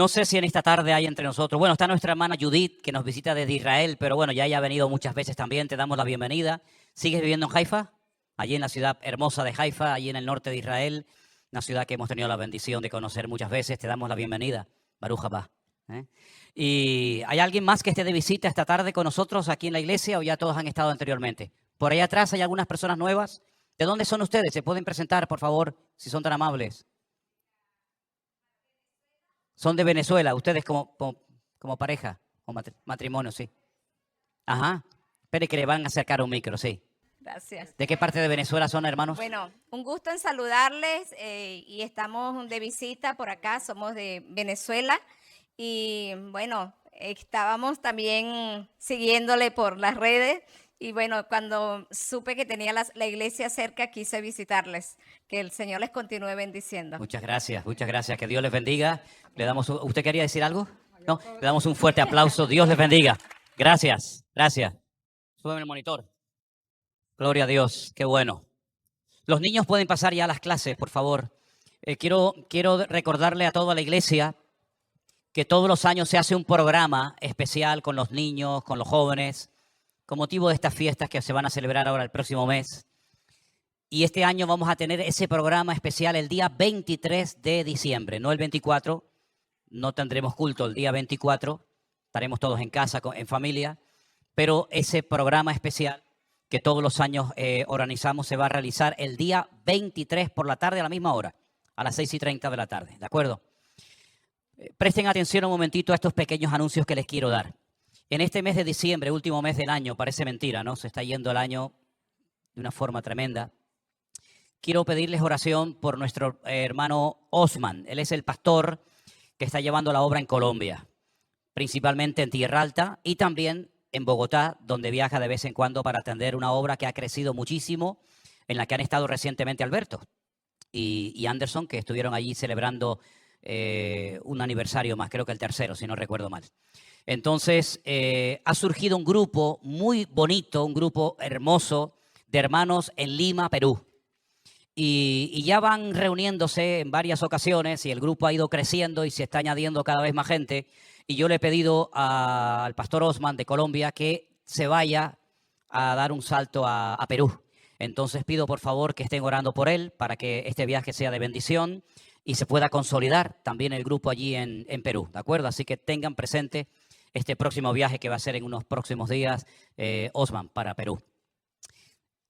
No sé si en esta tarde hay entre nosotros. Bueno, está nuestra hermana Judith, que nos visita desde Israel, pero bueno, ya ella ha venido muchas veces también. Te damos la bienvenida. ¿Sigues viviendo en Haifa? Allí en la ciudad hermosa de Haifa, allí en el norte de Israel, una ciudad que hemos tenido la bendición de conocer muchas veces. Te damos la bienvenida. Baruch haba. ¿Y hay alguien más que esté de visita esta tarde con nosotros aquí en la iglesia o ya todos han estado anteriormente? Por ahí atrás hay algunas personas nuevas. ¿De dónde son ustedes? ¿Se pueden presentar, por favor, si son tan amables? Son de Venezuela, ustedes como pareja o matrimonio, sí. Ajá. Espere que le van a acercar un micro, sí. Gracias. ¿De qué parte de Venezuela son, hermanos? Bueno, un gusto en saludarles y estamos de visita por acá, somos de Venezuela y bueno, estábamos también siguiéndole por las redes y bueno, cuando supe que tenía la iglesia cerca quise visitarles, que el Señor les continúe bendiciendo. Muchas gracias, que Dios les bendiga. ¿Usted quería decir algo? No, le damos un fuerte aplauso, Dios les bendiga. Gracias, gracias. Súbeme el monitor. Gloria a Dios, qué bueno. Los niños pueden pasar ya a las clases, por favor. Quiero recordarle a toda la iglesia que todos los años se hace un programa especial con los niños, con los jóvenes, con motivo de estas fiestas que se van a celebrar ahora el próximo mes. Y este año vamos a tener ese programa especial el día 23 de diciembre, no el 24. No tendremos culto el día 24. Estaremos todos en casa, en familia. Pero ese programa especial que todos los años organizamos se va a realizar el día 23 por la tarde a la misma hora, a las 6:30 de la tarde. ¿De acuerdo? Presten atención un momentito a estos pequeños anuncios que les quiero dar. En este mes de diciembre, último mes del año, parece mentira, ¿no? Se está yendo el año de una forma tremenda. Quiero pedirles oración por nuestro hermano Osman. Él es el pastor que está llevando la obra en Colombia, principalmente en Tierra Alta y también en Bogotá, donde viaja de vez en cuando para atender una obra que ha crecido muchísimo, en la que han estado recientemente Alberto y Anderson, que estuvieron allí celebrando un aniversario más, creo que el tercero, si no recuerdo mal. Entonces, ha surgido un grupo muy bonito, un grupo hermoso de hermanos en Lima, Perú. Y ya van reuniéndose en varias ocasiones y el grupo ha ido creciendo y se está añadiendo cada vez más gente. Y yo le he pedido al pastor Osman de Colombia que se vaya a dar un salto a Perú. Entonces pido por favor que estén orando por él para que este viaje sea de bendición y se pueda consolidar también el grupo allí en Perú, ¿de acuerdo? Así que tengan presente este próximo viaje que va a ser en unos próximos días, Osman, para Perú.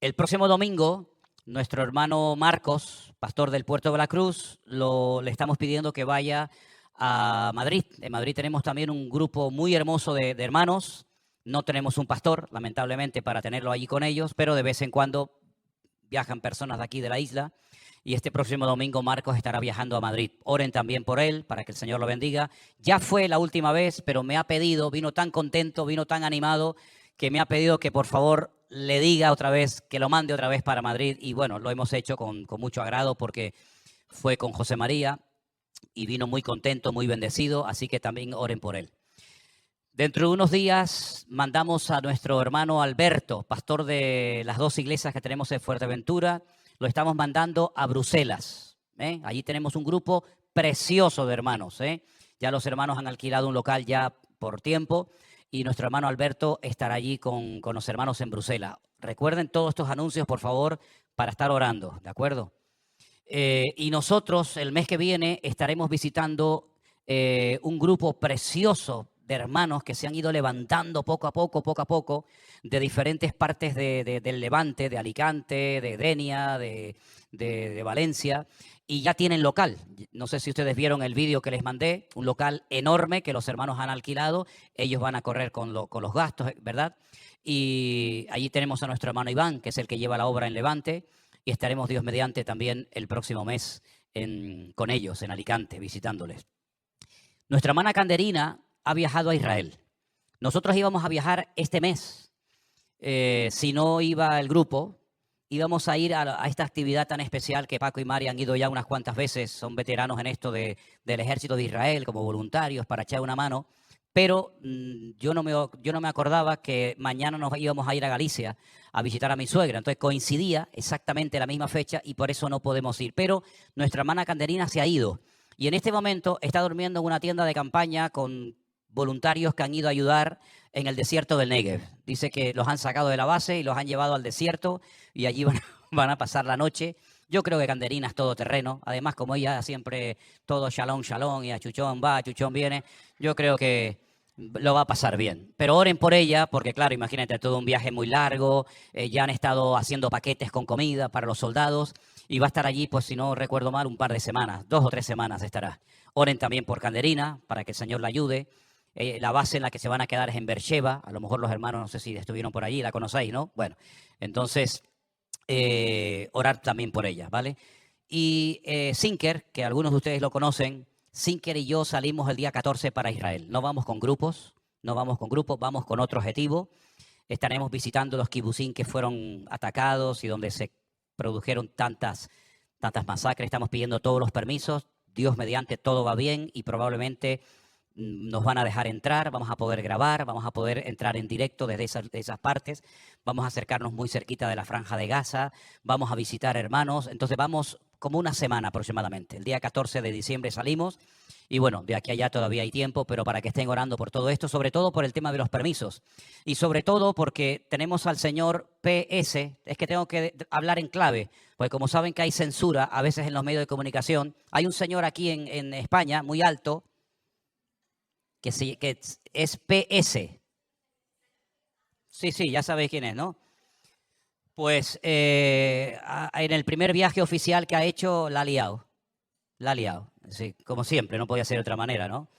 El próximo domingo, nuestro hermano Marcos, pastor del Puerto de la Cruz, le estamos pidiendo que vaya a Madrid. En Madrid tenemos también un grupo muy hermoso de hermanos. No tenemos un pastor, lamentablemente, para tenerlo allí con ellos, pero de vez en cuando viajan personas de aquí de la isla. Y este próximo domingo Marcos estará viajando a Madrid. Oren también por él, para que el Señor lo bendiga. Ya fue la última vez, pero me ha pedido, vino tan contento, vino tan animado, que me ha pedido que por favor le diga otra vez, que lo mande otra vez para Madrid. Y bueno, lo hemos hecho con mucho agrado porque fue con José María y vino muy contento, muy bendecido, así que también oren por él. Dentro de unos días mandamos a nuestro hermano Alberto, pastor de las dos iglesias que tenemos en Fuerteventura, lo estamos mandando a Bruselas. Allí tenemos un grupo precioso de hermanos. Ya los hermanos han alquilado un local ya por tiempo y nuestro hermano Alberto estará allí con los hermanos en Bruselas. Recuerden todos estos anuncios, por favor, para estar orando, ¿de acuerdo? Y nosotros el mes que viene estaremos visitando un grupo precioso de hermanos que se han ido levantando poco a poco, de diferentes partes del Levante, de Alicante, de Denia, de Valencia, y ya tienen local. No sé si ustedes vieron el vídeo que les mandé, un local enorme que los hermanos han alquilado, ellos van a correr con los gastos, ¿verdad? Y allí tenemos a nuestro hermano Iván, que es el que lleva la obra en Levante, y estaremos, Dios mediante, también el próximo mes con ellos en Alicante, visitándoles. Nuestra hermana Canderina ha viajado a Israel. Nosotros íbamos a viajar este mes. Si no iba el grupo, íbamos a ir a esta actividad tan especial que Paco y Mari han ido ya unas cuantas veces. Son veteranos en esto del ejército de Israel como voluntarios para echar una mano. Pero yo no me acordaba que mañana nos íbamos a ir a Galicia a visitar a mi suegra. Entonces coincidía exactamente la misma fecha y por eso no podemos ir. Pero nuestra hermana Canderina se ha ido. y en este momento está durmiendo en una tienda de campaña con voluntarios que han ido a ayudar en el desierto del Negev. Dice que los han sacado de la base y los han llevado al desierto y allí van a pasar la noche. Yo creo que Canderina es todo terreno. Además, como ella siempre todo shalom, shalom, y a Chuchón va, Chuchón viene, yo creo que lo va a pasar bien. Pero oren por ella, porque claro, imagínate, todo un viaje muy largo, ya han estado haciendo paquetes con comida para los soldados y va a estar allí, pues si no recuerdo mal, un par de semanas, 2 o 3 semanas estará. Oren también por Canderina, para que el Señor la ayude. La base en la que se van a quedar es en Beersheba. A lo mejor los hermanos, no sé si estuvieron por allí, la conocéis, ¿no? Bueno, entonces, orar también por ella, ¿vale? Y Sinker, que algunos de ustedes lo conocen, Sinker y yo salimos el día 14 para Israel. No vamos con grupos, vamos con otro objetivo. Estaremos visitando los kibutzim que fueron atacados y donde se produjeron tantas masacres. Estamos pidiendo todos los permisos. Dios mediante todo va bien y probablemente nos van a dejar entrar, vamos a poder grabar, vamos a poder entrar en directo desde esas partes, vamos a acercarnos muy cerquita de la Franja de Gaza, vamos a visitar hermanos, entonces vamos como una semana aproximadamente. El día 14 de diciembre salimos y bueno, de aquí a allá todavía hay tiempo, pero para que estén orando por todo esto, sobre todo por el tema de los permisos y sobre todo porque tenemos al señor PS, es que tengo que hablar en clave, porque como saben que hay censura a veces en los medios de comunicación, hay un señor aquí en España muy alto, que es PS. Sí, ya sabéis quién es, ¿no? Pues en el primer viaje oficial que ha hecho, la ha liado. Sí, como siempre, no podía ser de otra manera, ¿no?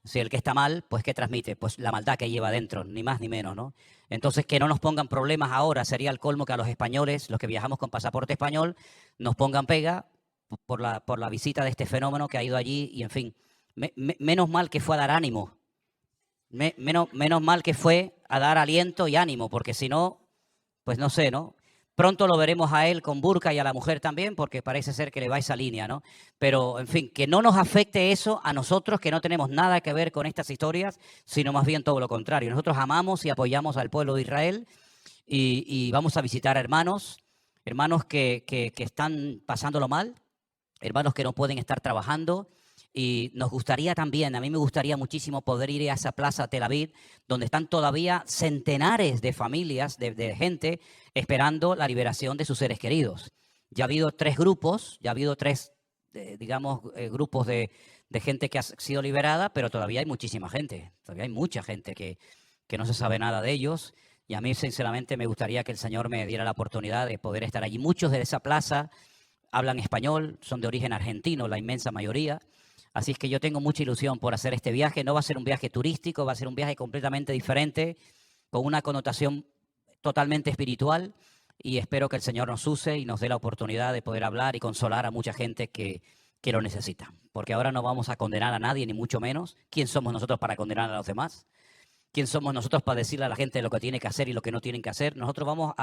Si el que está mal, pues ¿qué transmite? Pues la maldad que lleva dentro, ni más ni menos, ¿no? Entonces, que no nos pongan problemas ahora, sería el colmo que a los españoles, los que viajamos con pasaporte español, nos pongan pega por la visita de este fenómeno que ha ido allí y, en fin, menos mal que fue a dar ánimo. Menos mal que fue a dar aliento y ánimo, porque si no, pues no sé, ¿no? Pronto lo veremos a él con burka y a la mujer también, porque parece ser que le va esa línea, ¿no? Pero, en fin, que no nos afecte eso a nosotros, que no tenemos nada que ver con estas historias, sino más bien todo lo contrario. Nosotros amamos y apoyamos al pueblo de Israel y vamos a visitar hermanos que están pasándolo mal, hermanos que no pueden estar trabajando. Y nos gustaría también, a mí me gustaría muchísimo poder ir a esa plaza Tel Aviv, donde están todavía centenares de familias, de gente, esperando la liberación de sus seres queridos. Ya ha habido 3 grupos, grupos de gente que ha sido liberada, pero todavía hay muchísima gente, todavía hay mucha gente que no se sabe nada de ellos. Y a mí, sinceramente, me gustaría que el Señor me diera la oportunidad de poder estar allí. Muchos de esa plaza hablan español, son de origen argentino, la inmensa mayoría. Así es que yo tengo mucha ilusión por hacer este viaje. No va a ser un viaje turístico, va a ser un viaje completamente diferente, con una connotación totalmente espiritual. Y espero que el Señor nos use y nos dé la oportunidad de poder hablar y consolar a mucha gente que lo necesita. Porque ahora no vamos a condenar a nadie, ni mucho menos. ¿Quién somos nosotros para condenar a los demás? ¿Quién somos nosotros para decirle a la gente lo que tiene que hacer y lo que no tienen que hacer? Nosotros vamos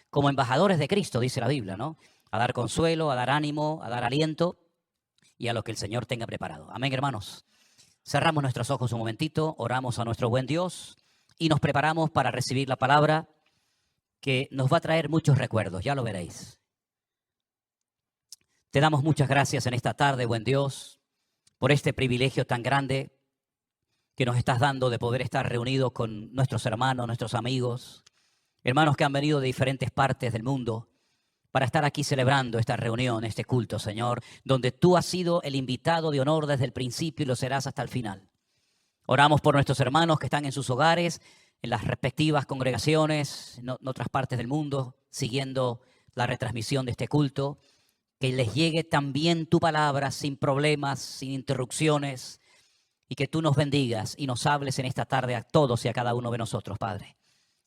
como embajadores de Cristo, dice la Biblia, ¿no? A dar consuelo, a dar ánimo, a dar aliento y a lo que el Señor tenga preparado. Amén, hermanos. Cerramos nuestros ojos un momentito, oramos a nuestro buen Dios y nos preparamos para recibir la palabra que nos va a traer muchos recuerdos, ya lo veréis. Te damos muchas gracias en esta tarde, buen Dios, por este privilegio tan grande que nos estás dando de poder estar reunidos con nuestros hermanos, nuestros amigos, hermanos que han venido de diferentes partes del mundo, para estar aquí celebrando esta reunión, este culto, Señor, donde tú has sido el invitado de honor desde el principio y lo serás hasta el final. Oramos por nuestros hermanos que están en sus hogares, en las respectivas congregaciones, en otras partes del mundo, siguiendo la retransmisión de este culto, que les llegue también tu palabra sin problemas, sin interrupciones, y que tú nos bendigas y nos hables en esta tarde a todos y a cada uno de nosotros, Padre.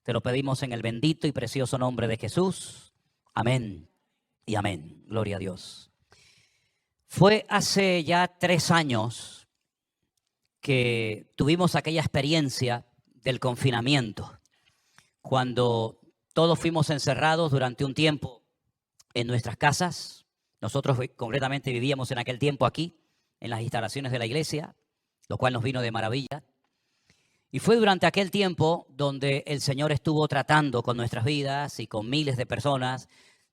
Te lo pedimos en el bendito y precioso nombre de Jesús. Amén y amén. Gloria a Dios. Fue hace ya 3 años que tuvimos aquella experiencia del confinamiento, cuando todos fuimos encerrados durante un tiempo en nuestras casas. Nosotros concretamente vivíamos en aquel tiempo aquí, en las instalaciones de la iglesia, lo cual nos vino de maravilla. Y fue durante aquel tiempo donde el Señor estuvo tratando con nuestras vidas y con miles de personas,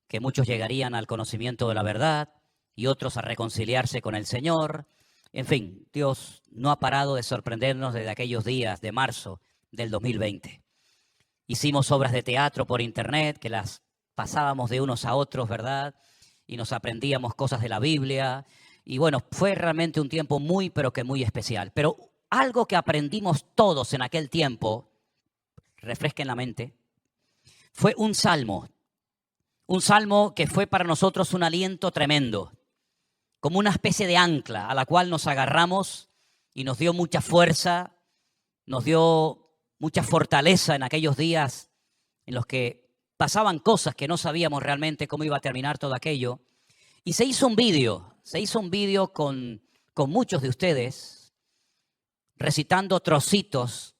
que muchos llegarían al conocimiento de la verdad y otros a reconciliarse con el Señor. En fin, Dios no ha parado de sorprendernos desde aquellos días de marzo del 2020. Hicimos obras de teatro por internet que las pasábamos de unos a otros, ¿verdad? Y nos aprendíamos cosas de la Biblia. Y bueno, fue realmente un tiempo muy, pero que muy especial. Pero algo que aprendimos todos en aquel tiempo, refresquen la mente, fue un salmo. Un salmo que fue para nosotros un aliento tremendo, como una especie de ancla a la cual nos agarramos y nos dio mucha fuerza, nos dio mucha fortaleza en aquellos días en los que pasaban cosas que no sabíamos realmente cómo iba a terminar todo aquello. Y se hizo un vídeo con muchos de ustedes recitando trocitos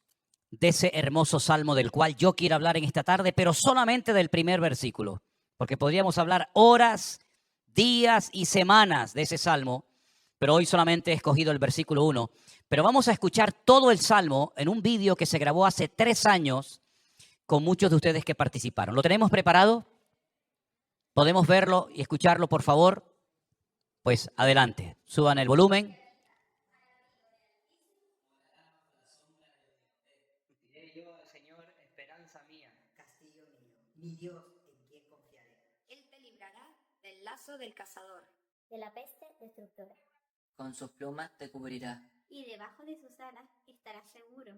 de ese hermoso salmo del cual yo quiero hablar en esta tarde, pero solamente del primer versículo, porque podríamos hablar horas, días y semanas de ese salmo, pero hoy solamente he escogido el versículo 1. Pero vamos a escuchar todo el salmo en un vídeo que se grabó hace 3 años con muchos de ustedes que participaron. ¿Lo tenemos preparado? ¿Podemos verlo y escucharlo, por favor? Pues adelante, suban el volumen. Señor, esperanza mía, Castillo mío, mi Dios, en quien confiaré. Él te librará del lazo del cazador. de la peste destructora, Con sus plumas te cubrirá. y debajo de sus alas estarás seguro.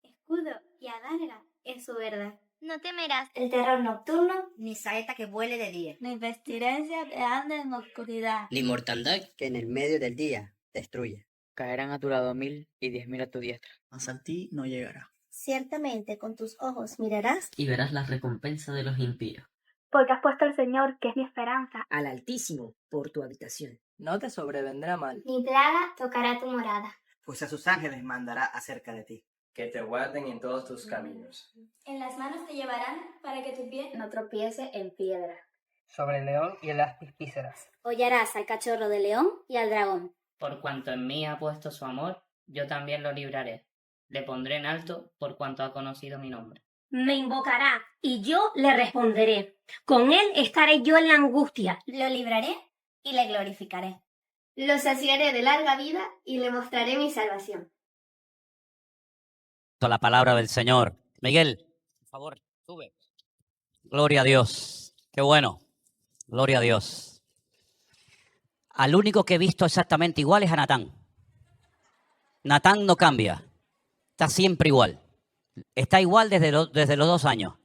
Escudo y adarga es su verdad. No temerás el terror nocturno, Ni saeta que vuele de día, ni pestilencia que ande en oscuridad. Ni mortandad. que en el medio del día destruye. Caerán a tu lado 1000 y 10.000 a tu diestra. Mas a ti no llegará. Ciertamente con tus ojos mirarás, Y verás la recompensa de los impíos. porque has puesto al Señor, que es mi esperanza. Al Altísimo por tu habitación, No te sobrevendrá mal. Ni plaga tocará tu morada. Pues a sus ángeles mandará acerca de ti. Que te guarden en todos tus caminos. En las manos te llevarán para que tu pie no tropiece en piedra. Sobre el león y el áspid pisarás. Hollarás al cachorro de león y al dragón. Por cuanto en mí ha puesto su amor, yo también lo libraré. Le pondré en alto por cuanto ha conocido mi nombre. Me invocará y yo le responderé. Con él estaré yo en la angustia. Lo libraré y le glorificaré. Lo saciaré de larga vida y le mostraré mi salvación. La palabra del Señor. Miguel, por favor, sube. Gloria a Dios. Qué bueno. Gloria a Dios. Al único que he visto exactamente igual es a Natán. Natán no cambia. Está siempre igual. Está igual desde los 2 años.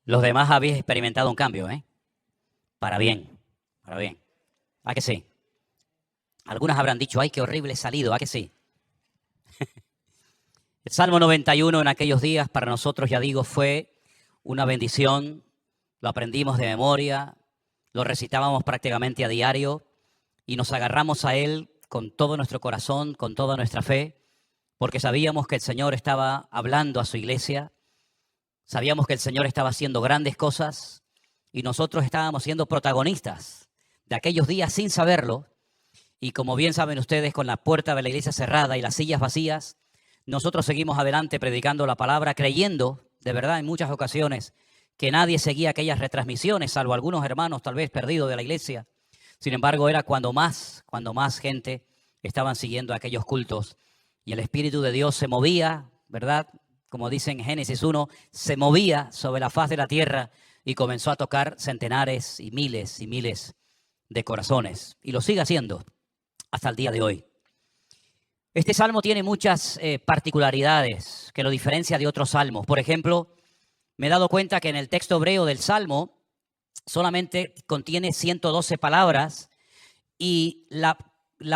Los demás habéis experimentado un cambio, ¿eh? Para bien. Para bien. ¿A que sí? Algunas habrán dicho, ay, qué horrible he salido. ¿A que sí? El Salmo 91 en aquellos días para nosotros, ya digo, fue una bendición. Lo aprendimos de memoria, lo recitábamos prácticamente a diario y nos agarramos a él con todo nuestro corazón, con toda nuestra fe, porque sabíamos que el Señor estaba hablando a su iglesia, sabíamos que el Señor estaba haciendo grandes cosas y nosotros estábamos siendo protagonistas de aquellos días sin saberlo. Y como bien saben ustedes, con la puerta de la iglesia cerrada y las sillas vacías, nosotros seguimos adelante predicando la palabra, creyendo, de verdad, en muchas ocasiones, que nadie seguía aquellas retransmisiones, salvo algunos hermanos tal vez perdidos de la iglesia. Sin embargo, era cuando más gente estaban siguiendo aquellos cultos. Y el Espíritu de Dios se movía, ¿verdad? Como dice en Génesis 1, se movía sobre la faz de la tierra y comenzó a tocar centenares y miles de corazones. Y lo sigue haciendo hasta el día de hoy. Este salmo tiene muchas particularidades que lo diferencia de otros salmos. Por ejemplo, me he dado cuenta que en el texto hebreo del salmo solamente contiene 112 palabras y la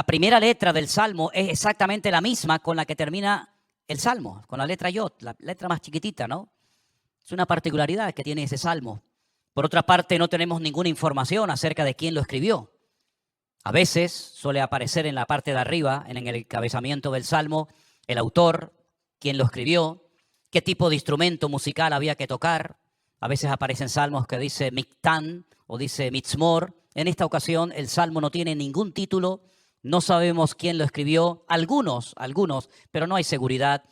primera letra del salmo es exactamente la misma con la que termina el salmo, con la letra yod, la letra más chiquitita, ¿no? Es una particularidad que tiene ese salmo. Por otra parte, no tenemos ninguna información acerca de quién lo escribió. A veces suele aparecer en la parte de arriba, en el encabezamiento del salmo, el autor, quién lo escribió, qué tipo de instrumento musical había que tocar. A veces aparecen salmos que dice Mictán o dice Mitzmor. En esta ocasión el salmo no tiene ningún título, no sabemos quién lo escribió. Algunos, pero no hay seguridad.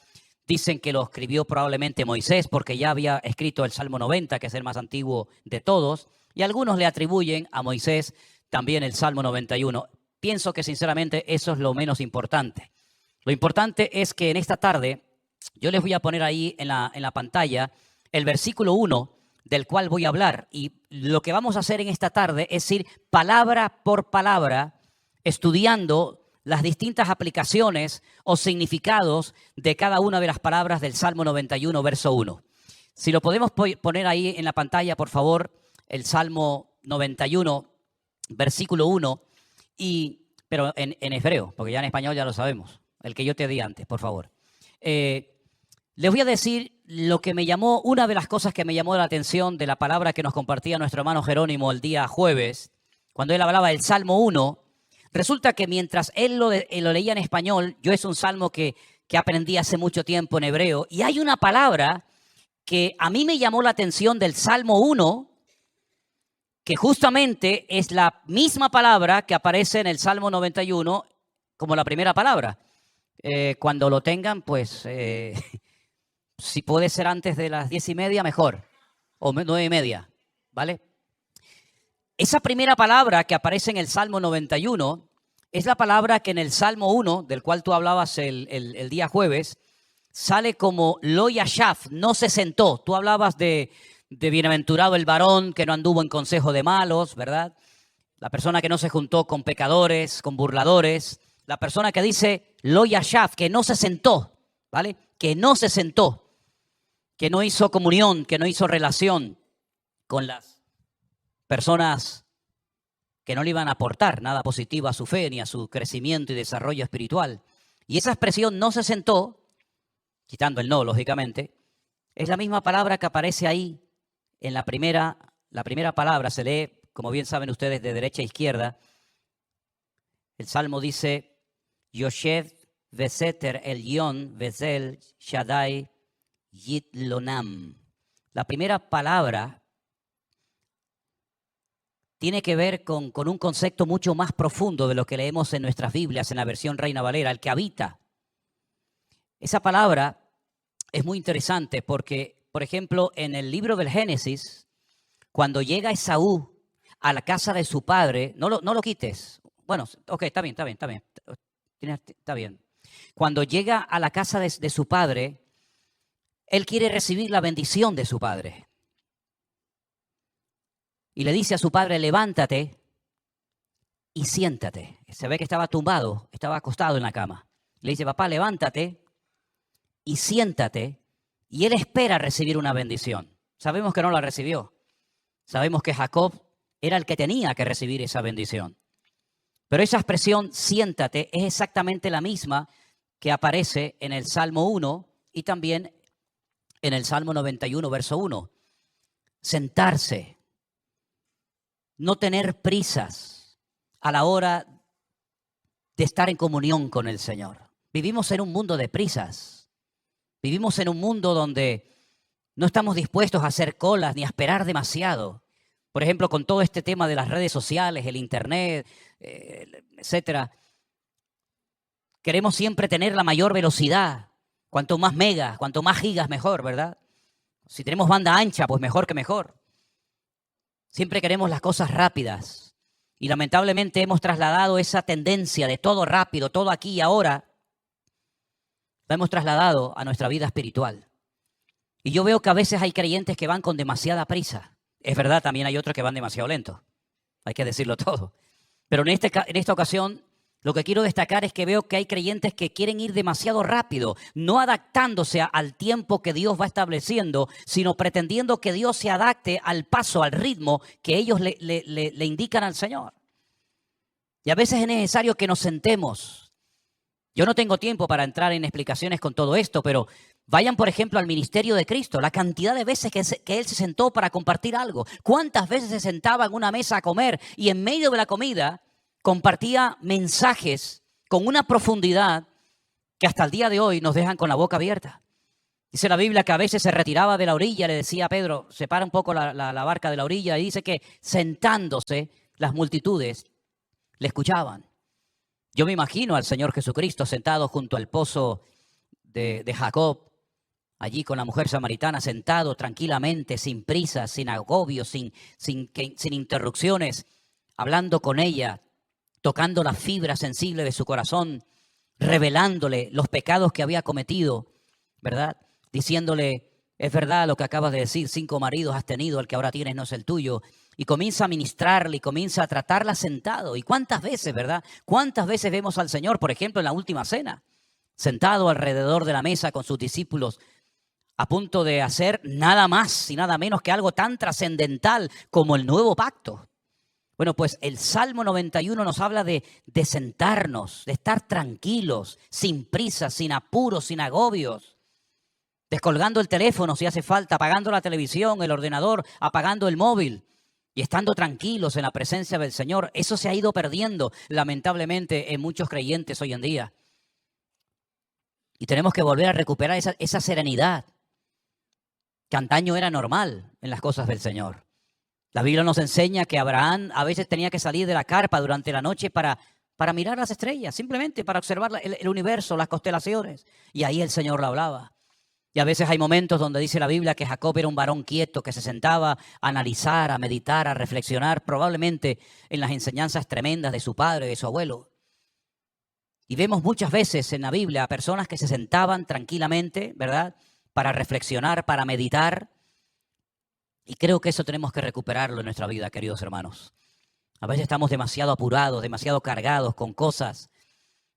Dicen que lo escribió probablemente Moisés porque ya había escrito el Salmo 90, que es el más antiguo de todos. Y algunos le atribuyen a Moisés también el Salmo 91. pienso que sinceramente eso es lo menos importante. Lo importante es que en esta tarde yo les voy a poner ahí en la pantalla el versículo 1 del cual voy a hablar. Y lo que vamos a hacer en esta tarde es ir palabra por palabra estudiando las distintas aplicaciones o significados de cada una de las palabras del Salmo 91, verso 1. Si lo podemos poner ahí en la pantalla, por favor, el Salmo 91, versículo 1, pero en hebreo, porque ya en español ya lo sabemos, el que yo te di antes, por favor. Les voy a decir lo que me llamó, una de las cosas que me llamó la atención de la palabra que nos compartía nuestro hermano Jerónimo el día jueves, cuando él hablaba del Salmo 1. Resulta que mientras él lo leía en español, yo es un salmo que aprendí hace mucho tiempo en hebreo, y hay una palabra que a mí me llamó la atención del Salmo 1, que justamente es la misma palabra que aparece en el Salmo 91 como la primera palabra. Cuando lo tengan, pues, si puede ser antes de las 10:30, mejor, o 9:30, ¿vale? Esa primera palabra que aparece en el Salmo 91 es la palabra que en el Salmo 1, del cual tú hablabas el día jueves, sale como lo yashav, no se sentó. Tú hablabas de bienaventurado el varón que no anduvo en consejo de malos, ¿verdad? La persona que no se juntó con pecadores, con burladores. La persona que dice lo yashav, que no se sentó, ¿vale? Que no se sentó, que no hizo comunión, que no hizo relación con las personas que no le iban a aportar nada positivo a su fe ni a su crecimiento y desarrollo espiritual. Y esa expresión no se sentó, quitando el no, lógicamente, es la misma palabra que aparece ahí en la primera palabra. Se lee, como bien saben ustedes, de derecha a izquierda. El Salmo dice, Yoshev Veseter Elyon Vezel Shaddai Yitlonam. La primera palabra tiene que ver con un concepto mucho más profundo de lo que leemos en nuestras Biblias, en la versión Reina Valera, el que habita. Esa palabra es muy interesante porque, por ejemplo, en el libro del Génesis, cuando llega Esaú a la casa de su padre, no lo quites. Bueno, ok, está bien. Está bien. Cuando llega a la casa de su padre, él quiere recibir la bendición de su padre. Y le dice a su padre, levántate y siéntate. Se ve que estaba tumbado, estaba acostado en la cama. Le dice, papá, levántate y siéntate. Y él espera recibir una bendición. Sabemos que no la recibió. Sabemos que Jacob era el que tenía que recibir esa bendición. Pero esa expresión, siéntate, es exactamente la misma que aparece en el Salmo 1 y también en el Salmo 91, verso 1. Sentarse. No tener prisas a la hora de estar en comunión con el Señor. Vivimos en un mundo de prisas. Vivimos en un mundo donde no estamos dispuestos a hacer colas ni a esperar demasiado. Por ejemplo, con todo este tema de las redes sociales, el internet, etcétera. Queremos siempre tener la mayor velocidad. Cuanto más megas, cuanto más gigas, mejor, ¿verdad? Si tenemos banda ancha, pues mejor que mejor. Siempre queremos las cosas rápidas y lamentablemente hemos trasladado esa tendencia de todo rápido, todo aquí y ahora, la hemos trasladado a nuestra vida espiritual. Y yo veo que a veces hay creyentes que van con demasiada prisa. Es verdad, también hay otros que van demasiado lento. Hay que decirlo todo. Pero en esta ocasión, lo que quiero destacar es que veo que hay creyentes que quieren ir demasiado rápido, no adaptándose al tiempo que Dios va estableciendo, sino pretendiendo que Dios se adapte al paso, al ritmo que ellos le indican al Señor. Y a veces es necesario que nos sentemos. Yo no tengo tiempo para entrar en explicaciones con todo esto, pero vayan, por ejemplo, al ministerio de Cristo. La cantidad de veces que Él se sentó para compartir algo. ¿Cuántas veces se sentaba en una mesa a comer y en medio de la comida compartía mensajes con una profundidad que hasta el día de hoy nos dejan con la boca abierta? Dice la Biblia que a veces se retiraba de la orilla, le decía a Pedro, separa un poco la barca de la orilla, y dice que sentándose las multitudes le escuchaban. Yo me imagino al Señor Jesucristo sentado junto al pozo de Jacob, allí con la mujer samaritana, sentado tranquilamente, sin prisa, sin agobio, sin interrupciones, hablando con ella, tocando la fibra sensible de su corazón, revelándole los pecados que había cometido, ¿verdad? Diciéndole, es verdad lo que acabas de decir, 5 maridos has tenido, el que ahora tienes no es el tuyo. Y comienza a ministrarle y comienza a tratarla sentado. ¿Y cuántas veces, verdad? ¿Cuántas veces vemos al Señor, por ejemplo, en la última cena, sentado alrededor de la mesa con sus discípulos, a punto de hacer nada más y nada menos que algo tan trascendental como el nuevo pacto? Bueno, pues el Salmo 91 nos habla de sentarnos, de estar tranquilos, sin prisa, sin apuros, sin agobios, descolgando el teléfono si hace falta, apagando la televisión, el ordenador, apagando el móvil y estando tranquilos en la presencia del Señor. Eso se ha ido perdiendo, lamentablemente, en muchos creyentes hoy en día. Y tenemos que volver a recuperar esa serenidad que antaño era normal en las cosas del Señor. La Biblia nos enseña que Abraham a veces tenía que salir de la carpa durante la noche para mirar las estrellas, simplemente para observar el universo, las constelaciones. Y ahí el Señor le hablaba. Y a veces hay momentos donde dice la Biblia que Jacob era un varón quieto, que se sentaba a analizar, a meditar, a reflexionar, probablemente en las enseñanzas tremendas de su padre, de su abuelo. Y vemos muchas veces en la Biblia a personas que se sentaban tranquilamente, ¿verdad?, para reflexionar, para meditar. Y creo que eso tenemos que recuperarlo en nuestra vida, queridos hermanos. A veces estamos demasiado apurados, demasiado cargados con cosas.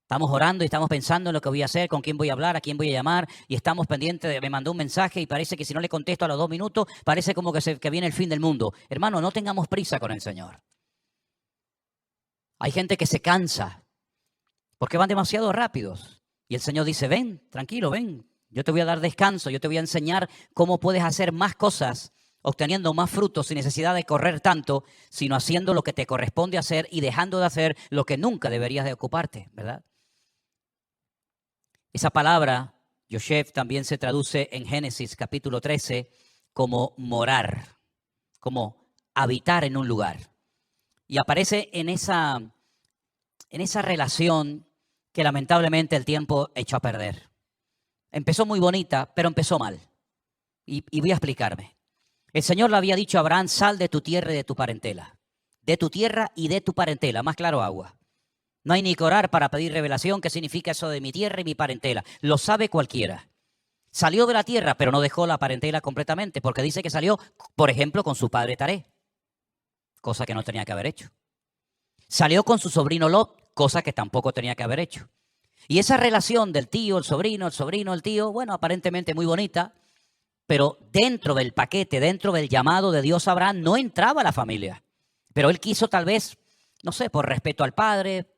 Estamos orando y estamos pensando en lo que voy a hacer, con quién voy a hablar, a quién voy a llamar, y estamos pendientes de, me mandó un mensaje y parece que si no le contesto a los 2 minutos, parece como que viene el fin del mundo. Hermano, no tengamos prisa con el Señor. Hay gente que se cansa porque van demasiado rápidos. Y el Señor dice, ven, tranquilo, ven. Yo te voy a dar descanso, yo te voy a enseñar cómo puedes hacer más cosas, obteniendo más frutos sin necesidad de correr tanto, sino haciendo lo que te corresponde hacer y dejando de hacer lo que nunca deberías de ocuparte, ¿verdad? Esa palabra, Yoshev, también se traduce en Génesis capítulo 13 como morar, como habitar en un lugar. Y aparece en esa relación que lamentablemente el tiempo echó a perder. Empezó muy bonita, pero empezó mal. Y voy a explicarme. El Señor le había dicho a Abraham, sal de tu tierra y de tu parentela. De tu tierra y de tu parentela, más claro agua. No hay ni que orar para pedir revelación. ¿Qué significa eso de mi tierra y mi parentela? Lo sabe cualquiera. Salió de la tierra, pero no dejó la parentela completamente, porque dice que salió, por ejemplo, con su padre Taré, cosa que no tenía que haber hecho. Salió con su sobrino Lot, cosa que tampoco tenía que haber hecho. Y esa relación del tío, el sobrino, el tío, bueno, aparentemente muy bonita, pero dentro del paquete, dentro del llamado de Dios a Abraham, no entraba la familia. Pero él quiso tal vez, no sé, por respeto al padre,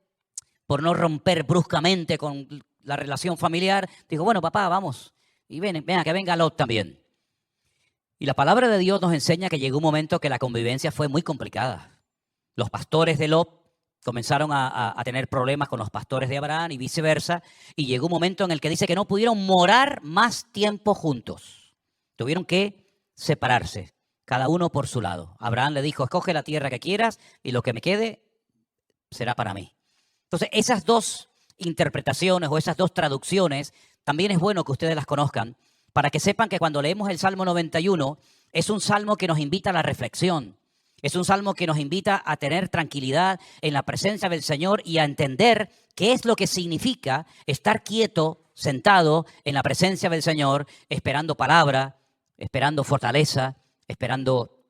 por no romper bruscamente con la relación familiar, dijo, bueno, papá, vamos, y venga, que venga Lot también. Y la palabra de Dios nos enseña que llegó un momento que la convivencia fue muy complicada. Los pastores de Lot comenzaron a tener problemas con los pastores de Abraham y viceversa, y llegó un momento en el que dice que no pudieron morar más tiempo juntos. Tuvieron que separarse, cada uno por su lado. Abraham le dijo, escoge la tierra que quieras y lo que me quede será para mí. Entonces, esas dos interpretaciones o esas dos traducciones, también es bueno que ustedes las conozcan, para que sepan que cuando leemos el Salmo 91, es un salmo que nos invita a la reflexión. Es un salmo que nos invita a tener tranquilidad en la presencia del Señor y a entender qué es lo que significa estar quieto, sentado en la presencia del Señor, esperando palabra, esperando fortaleza, esperando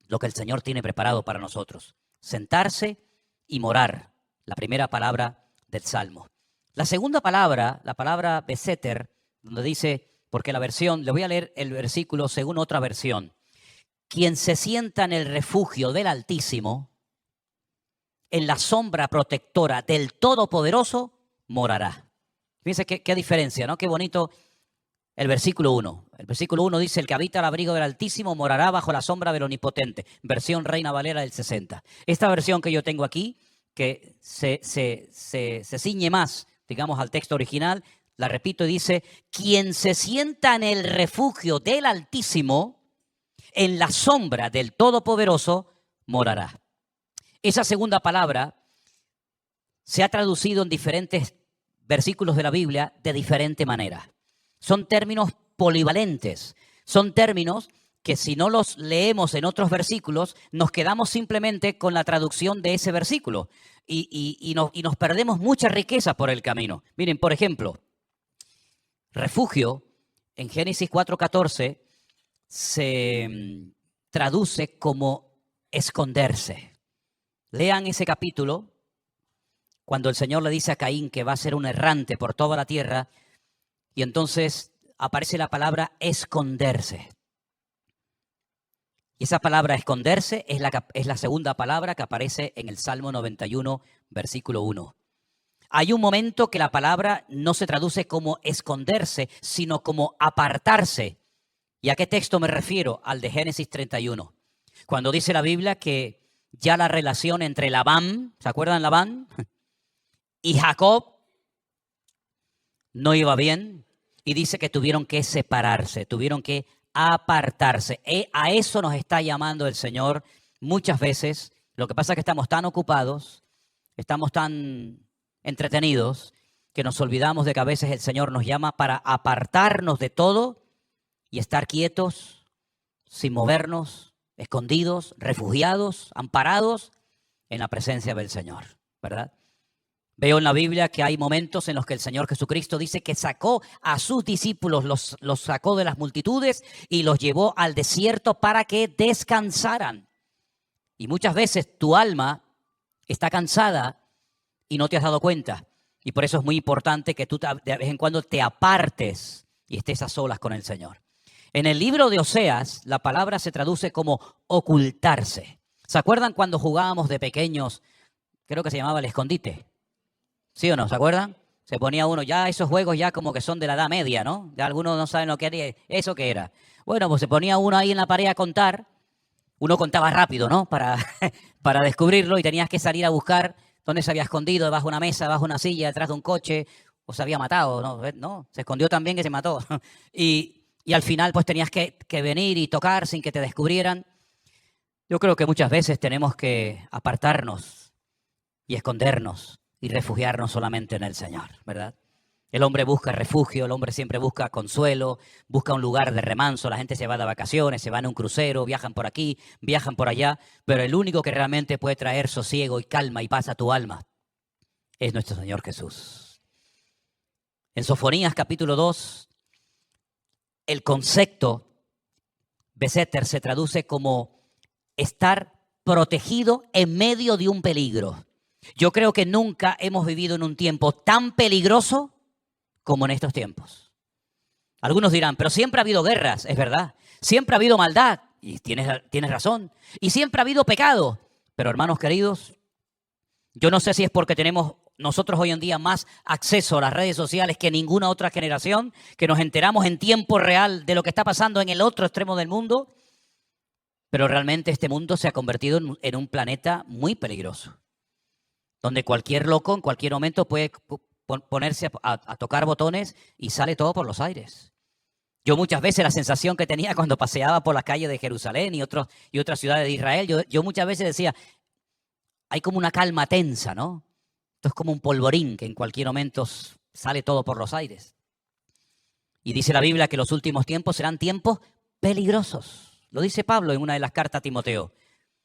lo que el Señor tiene preparado para nosotros. Sentarse y morar, la primera palabra del Salmo. La segunda palabra, la palabra beseter, donde dice, porque la versión, le voy a leer el versículo según otra versión. Quien se sienta en el refugio del Altísimo, en la sombra protectora del Todopoderoso, morará. Fíjense qué diferencia, ¿no? Qué bonito el versículo 1. El versículo 1 dice, el que habita al abrigo del Altísimo morará bajo la sombra del Omnipotente. Versión Reina Valera del 60. Esta versión que yo tengo aquí, que se ciñe más, digamos, al texto original, la repito y dice, quien se sienta en el refugio del Altísimo, en la sombra del Todopoderoso, morará. Esa segunda palabra se ha traducido en diferentes versículos de la Biblia de diferente manera. Son términos polivalentes, son términos que si no los leemos en otros versículos, nos quedamos simplemente con la traducción de ese versículo y nos perdemos mucha riqueza por el camino. Miren, por ejemplo, refugio en Génesis 4:14 se traduce como esconderse. Lean ese capítulo cuando el Señor le dice a Caín que va a ser un errante por toda la tierra y entonces aparece la palabra esconderse. Y esa palabra esconderse es la segunda palabra que aparece en el Salmo 91, versículo 1. Hay un momento que la palabra no se traduce como esconderse, sino como apartarse. ¿Y a qué texto me refiero? Al de Génesis 31. Cuando dice la Biblia que ya la relación entre Labán, ¿se acuerdan Labán? Y Jacob no iba bien y dice que tuvieron que separarse, tuvieron que apartarse. A eso nos está llamando el Señor muchas veces. Lo que pasa es que estamos tan ocupados, estamos tan entretenidos, que nos olvidamos de que a veces el Señor nos llama para apartarnos de todo y estar quietos, sin movernos, escondidos, refugiados, amparados en la presencia del Señor, ¿verdad? Veo en la Biblia que hay momentos en los que el Señor Jesucristo dice que sacó a sus discípulos, los sacó de las multitudes y los llevó al desierto para que descansaran. Y muchas veces tu alma está cansada y no te has dado cuenta. Y por eso es muy importante que tú de vez en cuando te apartes y estés a solas con el Señor. En el libro de Oseas, la palabra se traduce como ocultarse. ¿Se acuerdan cuando jugábamos de pequeños? Creo que se llamaba el escondite. ¿Sí o no? ¿Se acuerdan? Se ponía uno, ya esos juegos ya como que son de la Edad Media, ¿no? Ya algunos no saben lo que era, eso que era. Bueno, pues se ponía uno ahí en la pared a contar. Uno contaba rápido, ¿no? Para descubrirlo y tenías que salir a buscar dónde se había escondido, debajo de una mesa, debajo de una silla, detrás de un coche, o se había matado, ¿no? No, se escondió tan bien que se mató. Y al final pues tenías que venir y tocar sin que te descubrieran. Yo creo que muchas veces tenemos que apartarnos y escondernos y refugiarnos solamente en el Señor, ¿verdad? El hombre busca refugio, el hombre siempre busca consuelo, busca un lugar de remanso, la gente se va de vacaciones, se va en un crucero, viajan por aquí, viajan por allá, pero el único que realmente puede traer sosiego y calma y paz a tu alma es nuestro Señor Jesús. En Sofonías capítulo 2, el concepto Beseter se traduce como estar protegido en medio de un peligro. Yo creo que nunca hemos vivido en un tiempo tan peligroso como en estos tiempos. Algunos dirán, pero siempre ha habido guerras, es verdad. Siempre ha habido maldad, y tienes razón. Y siempre ha habido pecado. Pero hermanos queridos, yo no sé si es porque tenemos nosotros hoy en día más acceso a las redes sociales que ninguna otra generación, que nos enteramos en tiempo real de lo que está pasando en el otro extremo del mundo, pero realmente este mundo se ha convertido en un planeta muy peligroso, donde cualquier loco en cualquier momento puede ponerse a tocar botones y sale todo por los aires. Yo muchas veces la sensación que tenía cuando paseaba por las calles de Jerusalén y otras ciudades de Israel, yo muchas veces decía, hay como una calma tensa, ¿no? Esto es como un polvorín que en cualquier momento sale todo por los aires. Y dice la Biblia que los últimos tiempos serán tiempos peligrosos. Lo dice Pablo en una de las cartas a Timoteo.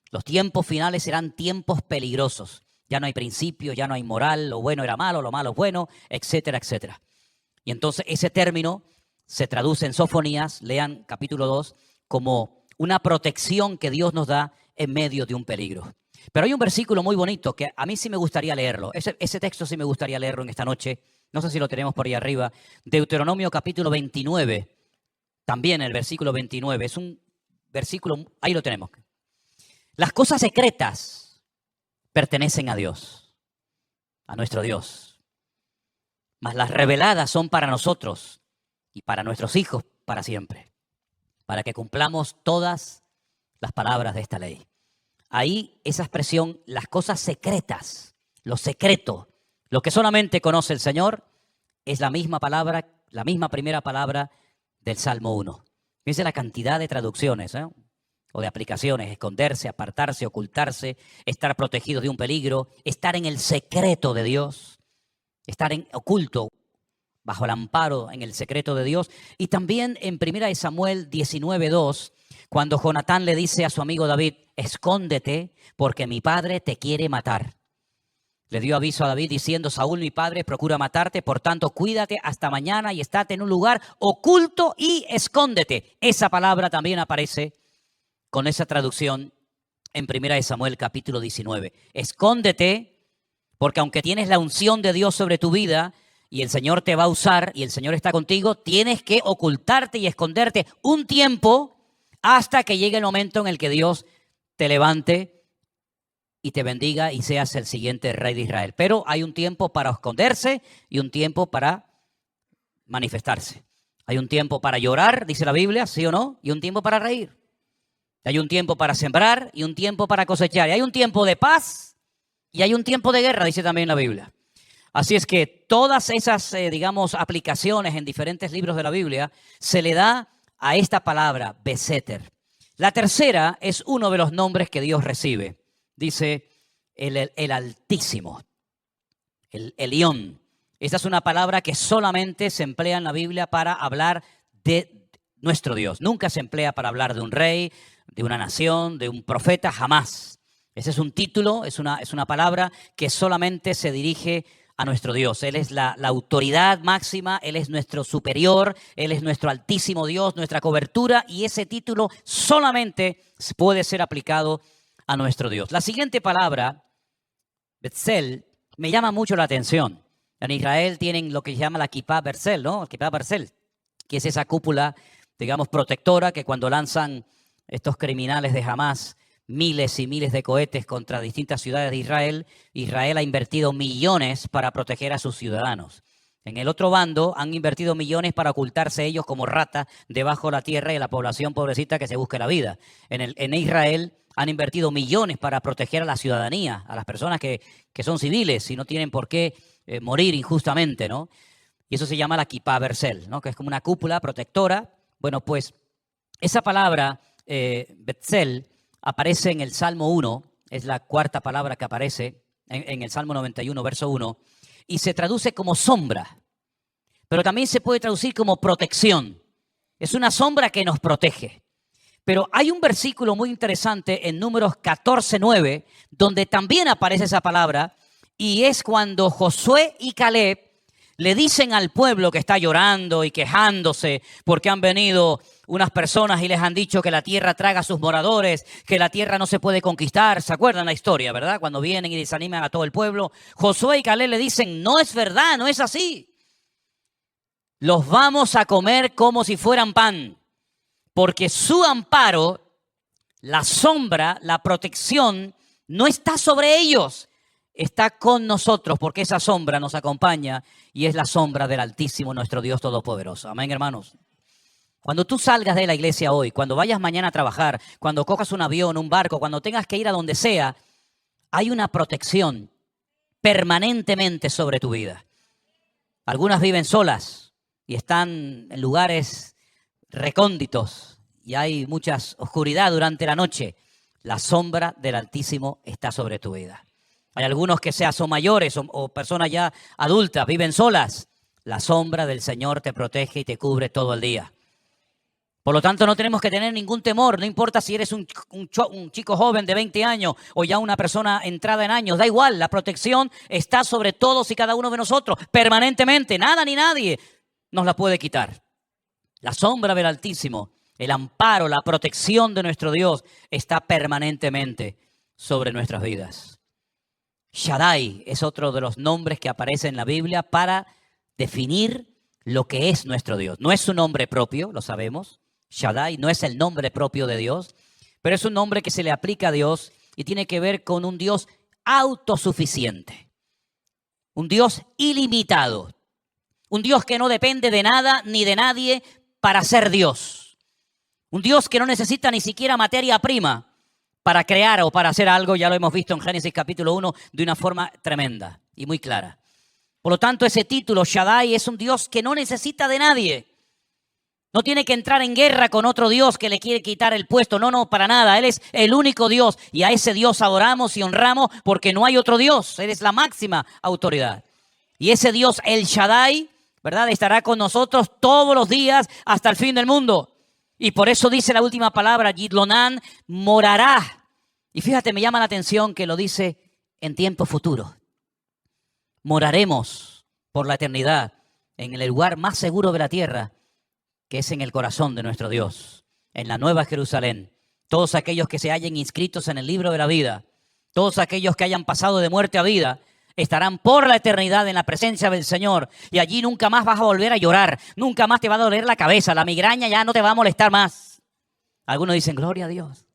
Los tiempos finales serán tiempos peligrosos. Ya no hay principio, ya no hay moral, lo bueno era malo, lo malo es bueno, etcétera, etcétera. Y entonces ese término se traduce en Sofonías, lean capítulo 2, como una protección que Dios nos da en medio de un peligro. Pero hay un versículo muy bonito que a mí sí me gustaría leerlo. Ese texto sí me gustaría leerlo en esta noche. No sé si lo tenemos por ahí arriba. Deuteronomio capítulo 29, también el versículo 29. Es un versículo, ahí lo tenemos. Las cosas secretas pertenecen a Dios, a nuestro Dios. Mas las reveladas son para nosotros y para nuestros hijos para siempre, para que cumplamos todas las palabras de esta ley. Ahí esa expresión, las cosas secretas, lo secreto, lo que solamente conoce el Señor, es la misma palabra, la misma primera palabra del Salmo 1. Fíjense la cantidad de traducciones, o de aplicaciones: esconderse, apartarse, ocultarse, estar protegido de un peligro, estar en el secreto de Dios, estar oculto bajo el amparo en el secreto de Dios. Y también en 1 Samuel 19:2 Cuando Jonatán le dice a su amigo David, escóndete porque mi padre te quiere matar. Le dio aviso a David diciendo, Saúl, mi padre, procura matarte, por tanto, cuídate hasta mañana y estate en un lugar oculto y escóndete. Esa palabra también aparece con esa traducción en 1 Samuel capítulo 19. Escóndete, porque aunque tienes la unción de Dios sobre tu vida y el Señor te va a usar y el Señor está contigo, tienes que ocultarte y esconderte un tiempo hasta que llegue el momento en el que Dios te levante y te bendiga y seas el siguiente rey de Israel. Pero hay un tiempo para esconderse y un tiempo para manifestarse. Hay un tiempo para llorar, dice la Biblia, ¿sí o no? Y un tiempo para reír. Hay un tiempo para sembrar y un tiempo para cosechar. Y hay un tiempo de paz y hay un tiempo de guerra, dice también la Biblia. Así es que todas esas, aplicaciones en diferentes libros de la Biblia se le da a esta palabra, Beseter. La tercera es uno de los nombres que Dios recibe. Dice el Altísimo, el Elión. Esta es una palabra que solamente se emplea en la Biblia para hablar de nuestro Dios. Nunca se emplea para hablar de un rey, de una nación, de un profeta, jamás. Ese es un título, es una palabra que solamente se dirige a nuestro Dios. Él es la autoridad máxima, Él es nuestro superior, Él es nuestro altísimo Dios, nuestra cobertura, y ese título solamente puede ser aplicado a nuestro Dios. La siguiente palabra, Betzel, me llama mucho la atención. En Israel tienen lo que se llama la Kipá Betzel, ¿no? Kipá Betzel, que es esa cúpula, digamos, protectora, que cuando lanzan estos criminales de Hamás miles y miles de cohetes contra distintas ciudades de Israel, Israel ha invertido millones para proteger a sus ciudadanos. En el otro bando han invertido millones para ocultarse ellos como ratas debajo de la tierra y la población pobrecita que se busque la vida. En Israel han invertido millones para proteger a la ciudadanía, a las personas que son civiles y no tienen por qué morir injustamente, ¿no? Y eso se llama la Kipá Betzel, ¿no? Que es como una cúpula protectora. Bueno, pues esa palabra, Betzel, aparece en el Salmo 1, es la cuarta palabra que aparece en el Salmo 91, verso 1, y se traduce como sombra, pero también se puede traducir como protección. Es una sombra que nos protege. Pero hay un versículo muy interesante en Números 14:9, donde también aparece esa palabra, y es cuando Josué y Caleb le dicen al pueblo que está llorando y quejándose porque han venido unas personas y les han dicho que la tierra traga a sus moradores, que la tierra no se puede conquistar. ¿Se acuerdan la historia, verdad? Cuando vienen y desaniman a todo el pueblo, Josué y Caleb le dicen, no es verdad, no es así. Los vamos a comer como si fueran pan. Porque su amparo, la sombra, la protección, no está sobre ellos, está con nosotros, porque esa sombra nos acompaña y es la sombra del Altísimo, nuestro Dios Todopoderoso. Amén, hermanos. Cuando tú salgas de la iglesia hoy, cuando vayas mañana a trabajar, cuando cojas un avión, un barco, cuando tengas que ir a donde sea, hay una protección permanentemente sobre tu vida. Algunas viven solas y están en lugares recónditos y hay mucha oscuridad durante la noche. La sombra del Altísimo está sobre tu vida. Hay algunos que son mayores o personas ya adultas, viven solas. La sombra del Señor te protege y te cubre todo el día. Por lo tanto, no tenemos que tener ningún temor. No importa si eres un chico joven de 20 años o ya una persona entrada en años. Da igual, la protección está sobre todos y cada uno de nosotros permanentemente. Nada ni nadie nos la puede quitar. La sombra del Altísimo, el amparo, la protección de nuestro Dios está permanentemente sobre nuestras vidas. Shaddai es otro de los nombres que aparece en la Biblia para definir lo que es nuestro Dios. No es su nombre propio, lo sabemos. Shaddai no es el nombre propio de Dios, pero es un nombre que se le aplica a Dios y tiene que ver con un Dios autosuficiente, un Dios ilimitado, un Dios que no depende de nada ni de nadie para ser Dios. Un Dios que no necesita ni siquiera materia prima para crear o para hacer algo. Ya lo hemos visto en Génesis capítulo 1 de una forma tremenda y muy clara. Por lo tanto, ese título, Shaddai, es un Dios que no necesita de nadie. No tiene que entrar en guerra con otro Dios que le quiere quitar el puesto. No, para nada. Él es el único Dios y a ese Dios adoramos y honramos porque no hay otro Dios. Él es la máxima autoridad. Y ese Dios, el Shaddai, ¿verdad?, estará con nosotros todos los días hasta el fin del mundo. Y por eso dice la última palabra, Gidlonán morará. Y fíjate, me llama la atención que lo dice en tiempo futuro. Moraremos por la eternidad en el lugar más seguro de la tierra, que es en el corazón de nuestro Dios, en la Nueva Jerusalén. Todos aquellos que se hayan inscritos en el libro de la vida, todos aquellos que hayan pasado de muerte a vida, estarán por la eternidad en la presencia del Señor. Y allí nunca más vas a volver a llorar, nunca más te va a doler la cabeza, la migraña ya no te va a molestar más. Algunos dicen, gloria a Dios.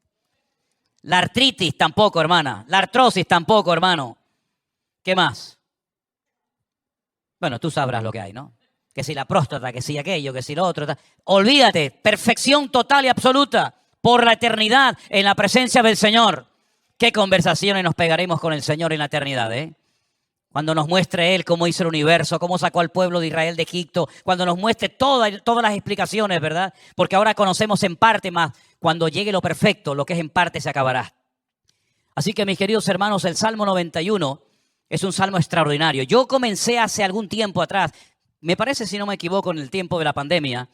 La artritis tampoco, hermana. La artrosis tampoco, hermano. ¿Qué más? Bueno, tú sabrás lo que hay, ¿no? Que si la próstata, que si aquello, que si lo otro. Olvídate, perfección total y absoluta por la eternidad en la presencia del Señor. ¿Qué conversaciones nos pegaremos con el Señor en la eternidad, eh? Cuando nos muestre Él cómo hizo el universo, cómo sacó al pueblo de Israel de Egipto, cuando nos muestre todas las explicaciones, ¿verdad? Porque ahora conocemos en parte más. Cuando llegue lo perfecto, lo que es en parte se acabará. Así que, mis queridos hermanos, el Salmo 91 es un salmo extraordinario. Yo comencé hace algún tiempo atrás, me parece, si no me equivoco, en el tiempo de la pandemia,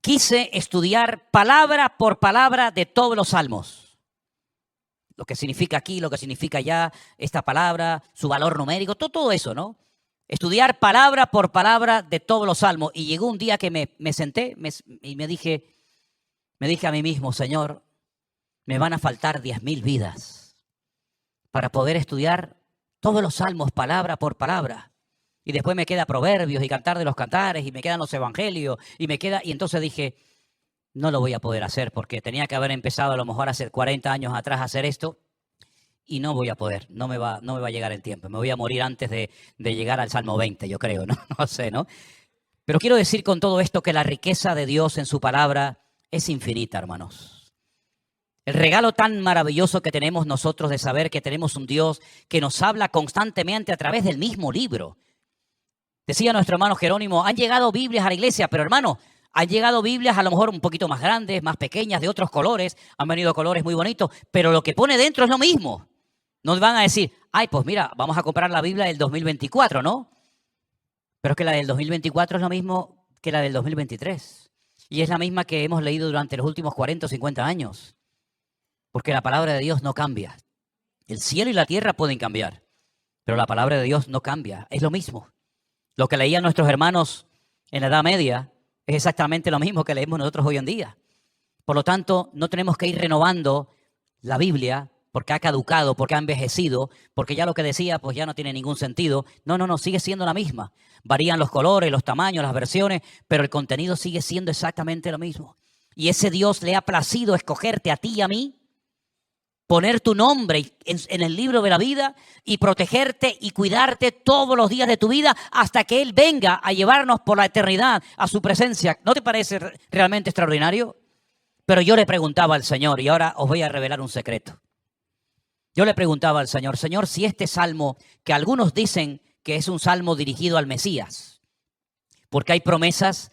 quise estudiar palabra por palabra de todos los salmos. Lo que significa aquí, lo que significa allá, esta palabra, su valor numérico, todo eso, ¿no? Estudiar palabra por palabra de todos los salmos. Y llegó un día que me senté y me dije a mí mismo, Señor, me van a faltar 10.000 vidas para poder estudiar todos los salmos palabra por palabra. Y después me queda Proverbios y Cantar de los Cantares y me quedan los Evangelios y entonces dije, no lo voy a poder hacer porque tenía que haber empezado a lo mejor hace 40 años atrás a hacer esto y no voy a poder, no me va a llegar el tiempo. Me voy a morir antes de llegar al Salmo 20, yo creo, ¿no? No sé, ¿no? Pero quiero decir con todo esto que la riqueza de Dios en su palabra es infinita, hermanos. El regalo tan maravilloso que tenemos nosotros de saber que tenemos un Dios que nos habla constantemente a través del mismo libro. Decía nuestro hermano Jerónimo, han llegado Biblias a la iglesia, pero hermano, han llegado Biblias a lo mejor un poquito más grandes, más pequeñas, de otros colores, han venido colores muy bonitos, pero lo que pone dentro es lo mismo. Nos van a decir, ay, pues mira, vamos a comprar la Biblia del 2024, ¿no? Pero es que la del 2024 es lo mismo que la del 2023. Y es la misma que hemos leído durante los últimos 40 o 50 años. Porque la palabra de Dios no cambia. El cielo y la tierra pueden cambiar, pero la palabra de Dios no cambia. Es lo mismo. Lo que leían nuestros hermanos en la Edad Media es exactamente lo mismo que leemos nosotros hoy en día. Por lo tanto, no tenemos que ir renovando la Biblia porque ha caducado, porque ha envejecido, porque ya lo que decía pues ya no tiene ningún sentido. No, sigue siendo la misma. Varían los colores, los tamaños, las versiones, pero el contenido sigue siendo exactamente lo mismo. Y ese Dios le ha placido escogerte a ti y a mí, poner tu nombre en el libro de la vida y protegerte y cuidarte todos los días de tu vida hasta que Él venga a llevarnos por la eternidad a su presencia. ¿No te parece realmente extraordinario? Pero yo le preguntaba al Señor, y ahora os voy a revelar un secreto. Yo le preguntaba al Señor, Señor, si este salmo, que algunos dicen que es un salmo dirigido al Mesías, porque hay promesas,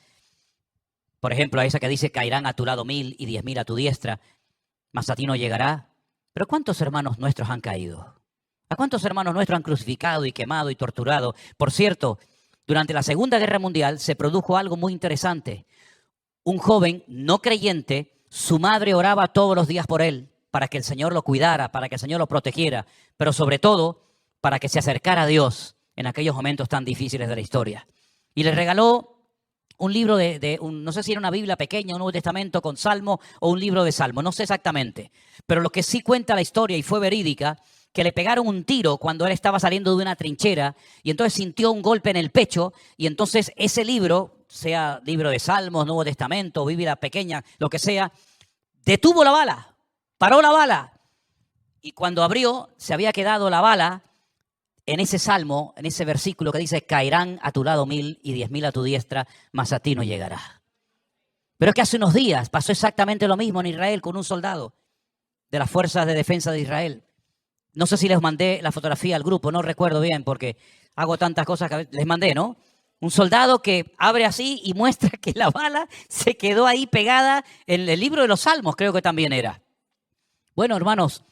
por ejemplo, a esa que dice, caerán a tu lado 1.000 y 10.000 a tu diestra, mas a ti no llegará. Pero ¿cuántos hermanos nuestros han caído? ¿A cuántos hermanos nuestros han crucificado y quemado y torturado? Por cierto, durante la Segunda Guerra Mundial se produjo algo muy interesante. Un joven no creyente, su madre oraba todos los días por él, para que el Señor lo cuidara, para que el Señor lo protegiera, pero sobre todo para que se acercara a Dios en aquellos momentos tan difíciles de la historia. Y le regaló un libro no sé si era una Biblia pequeña, un Nuevo Testamento con Salmo o un libro de Salmo, no sé exactamente. Pero lo que sí cuenta la historia y fue verídica, que le pegaron un tiro cuando él estaba saliendo de una trinchera y entonces sintió un golpe en el pecho y entonces ese libro, sea libro de Salmos, Nuevo Testamento, Biblia pequeña, lo que sea, detuvo la bala, paró la bala. Y cuando abrió, se había quedado la bala en ese salmo, en ese versículo que dice, caerán a tu lado 1.000 y 10.000 a tu diestra, mas a ti no llegará. Pero es que hace unos días pasó exactamente lo mismo en Israel con un soldado de las Fuerzas de Defensa de Israel. No sé si les mandé la fotografía al grupo, no recuerdo bien porque hago tantas cosas que les mandé, ¿no? Un soldado que abre así y muestra que la bala se quedó ahí pegada en el libro de los Salmos, creo que también era. Bueno, hermanos,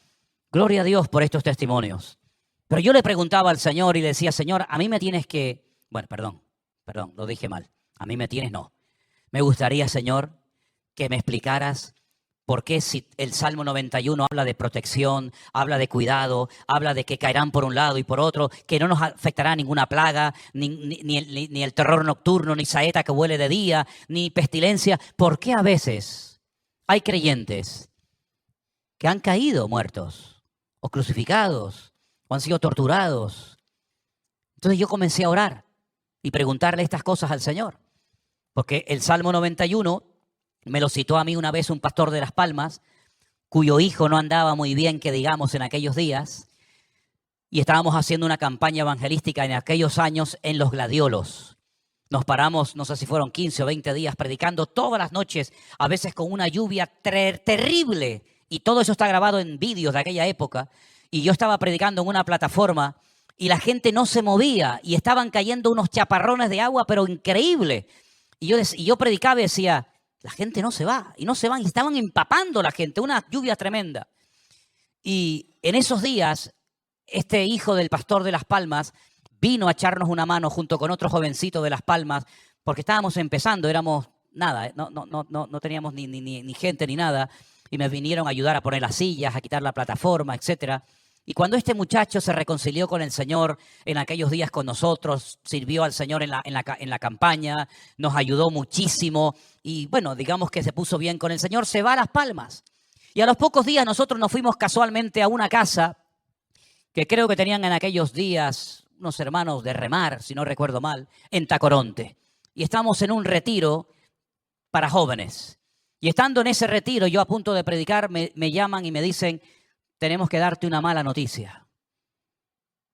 gloria a Dios por estos testimonios. Pero yo le preguntaba al Señor y le decía, Señor, a mí me tienes que... Bueno, perdón, lo dije mal. A mí me tienes, no. Me gustaría, Señor, que me explicaras por qué si el Salmo 91 habla de protección, habla de cuidado, habla de que caerán por un lado y por otro, que no nos afectará ninguna plaga, ni el terror nocturno, ni saeta que vuele de día, ni pestilencia. ¿Por qué a veces hay creyentes que han caído muertos o crucificados o han sido torturados? Entonces yo comencé a orar y preguntarle estas cosas al Señor, porque el Salmo 91 me lo citó a mí una vez un pastor de Las Palmas, cuyo hijo no andaba muy bien, que digamos, en aquellos días, y estábamos haciendo una campaña evangelística en aquellos años en Los Gladiolos. Nos paramos, no sé si fueron 15 o 20 días, predicando todas las noches, a veces con una lluvia terrible, y todo eso está grabado en vídeos de aquella época, y yo estaba predicando en una plataforma, y la gente no se movía, y estaban cayendo unos chaparrones de agua, pero increíble. Y yo predicaba y decía, la gente no se va, y no se van, y estaban empapando la gente, una lluvia tremenda. Y en esos días, este hijo del pastor de Las Palmas vino a echarnos una mano junto con otro jovencito de Las Palmas, porque estábamos empezando, éramos nada, no teníamos ni gente ni nada, y me vinieron a ayudar a poner las sillas, a quitar la plataforma, etcétera. Y cuando este muchacho se reconcilió con el Señor en aquellos días con nosotros, sirvió al Señor en la campaña, nos ayudó muchísimo y bueno, digamos que se puso bien con el Señor, se va a Las Palmas. Y a los pocos días nosotros nos fuimos casualmente a una casa que creo que tenían en aquellos días unos hermanos de remar, si no recuerdo mal, en Tacoronte. Y estábamos en un retiro para jóvenes. Y estando en ese retiro, yo a punto de predicar, me llaman y me dicen, tenemos que darte una mala noticia.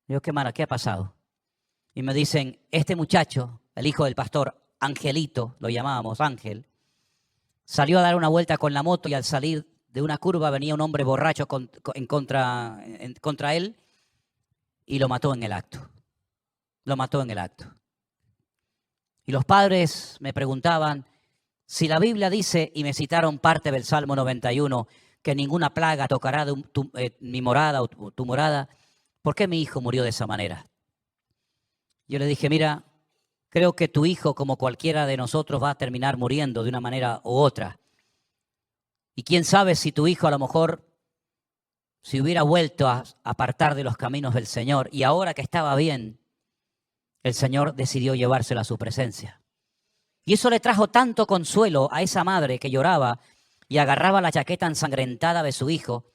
Yo, ¿qué mala? ¿Qué ha pasado? Y me dicen, este muchacho, el hijo del pastor, Angelito, lo llamábamos Ángel, salió a dar una vuelta con la moto y al salir de una curva venía un hombre borracho contra él y lo mató en el acto. Lo mató en el acto. Y los padres me preguntaban si la Biblia dice, y me citaron parte del Salmo 91, que ninguna plaga tocará mi morada o tu morada, ¿por qué mi hijo murió de esa manera? Yo le dije, mira, creo que tu hijo, como cualquiera de nosotros, va a terminar muriendo de una manera u otra. Y quién sabe si tu hijo a lo mejor se hubiera vuelto a apartar de los caminos del Señor y ahora que estaba bien, el Señor decidió llevárselo a su presencia. Y eso le trajo tanto consuelo a esa madre que lloraba y agarraba la chaqueta ensangrentada de su hijo,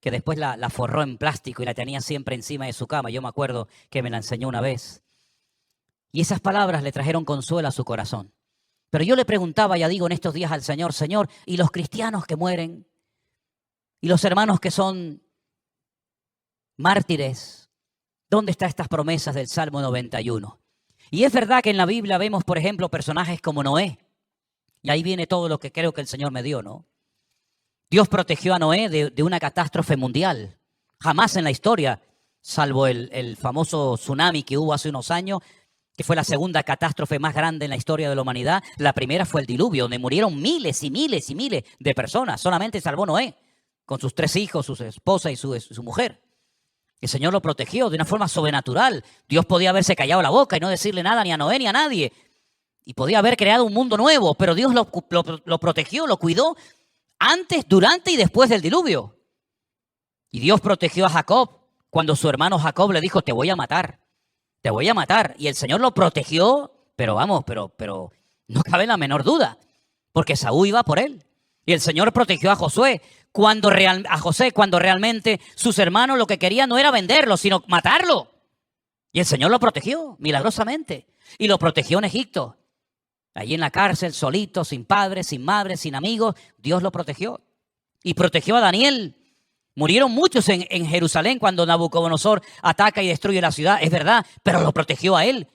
que después la forró en plástico y la tenía siempre encima de su cama. Yo me acuerdo que me la enseñó una vez. Y esas palabras le trajeron consuelo a su corazón. Pero yo le preguntaba, ya digo, en estos días al Señor, Señor, ¿y los cristianos que mueren? ¿Y los hermanos que son mártires? ¿Dónde están estas promesas del Salmo 91? Y es verdad que en la Biblia vemos, por ejemplo, personajes como Noé. Y ahí viene todo lo que creo que el Señor me dio, ¿no? Dios protegió a Noé de una catástrofe mundial. Jamás en la historia, salvo el famoso tsunami que hubo hace unos años, que fue la segunda catástrofe más grande en la historia de la humanidad. La primera fue el diluvio, donde murieron miles y miles y miles de personas. Solamente salvó Noé, con sus 3 hijos, su esposa y su mujer. El Señor lo protegió de una forma sobrenatural. Dios podía haberse callado la boca y no decirle nada ni a Noé ni a nadie. Y podía haber creado un mundo nuevo, pero Dios lo protegió, lo cuidó antes, durante y después del diluvio. Y Dios protegió a Jacob cuando su hermano Jacob le dijo, te voy a matar. Te voy a matar. Y el Señor lo protegió, pero vamos, pero no cabe la menor duda, porque Saúl iba por él. Y el Señor protegió a José cuando realmente sus hermanos lo que querían no era venderlo, sino matarlo. Y el Señor lo protegió milagrosamente. Y lo protegió en Egipto. Allí en la cárcel, solito, sin padre, sin madre, sin amigos, Dios lo protegió. Y protegió a Daniel. Murieron muchos en Jerusalén cuando Nabucodonosor ataca y destruye la ciudad, es verdad, pero lo protegió a él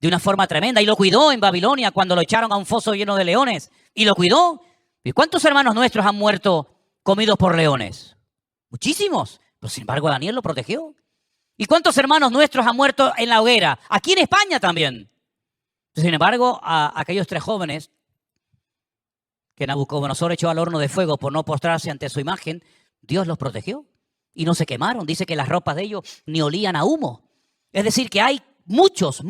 de una forma tremenda. Y lo cuidó en Babilonia cuando lo echaron a un foso lleno de leones. Y lo cuidó. ¿Y cuántos hermanos nuestros han muerto comidos por leones? Muchísimos. Pero sin embargo Daniel lo protegió. ¿Y cuántos hermanos nuestros han muerto en la hoguera? Aquí en España también. Sin embargo, a aquellos 3 jóvenes que Nabucodonosor echó al horno de fuego por no postrarse ante su imagen, Dios los protegió y no se quemaron. Dice que las ropas de ellos ni olían a humo. Es decir, que hay muchos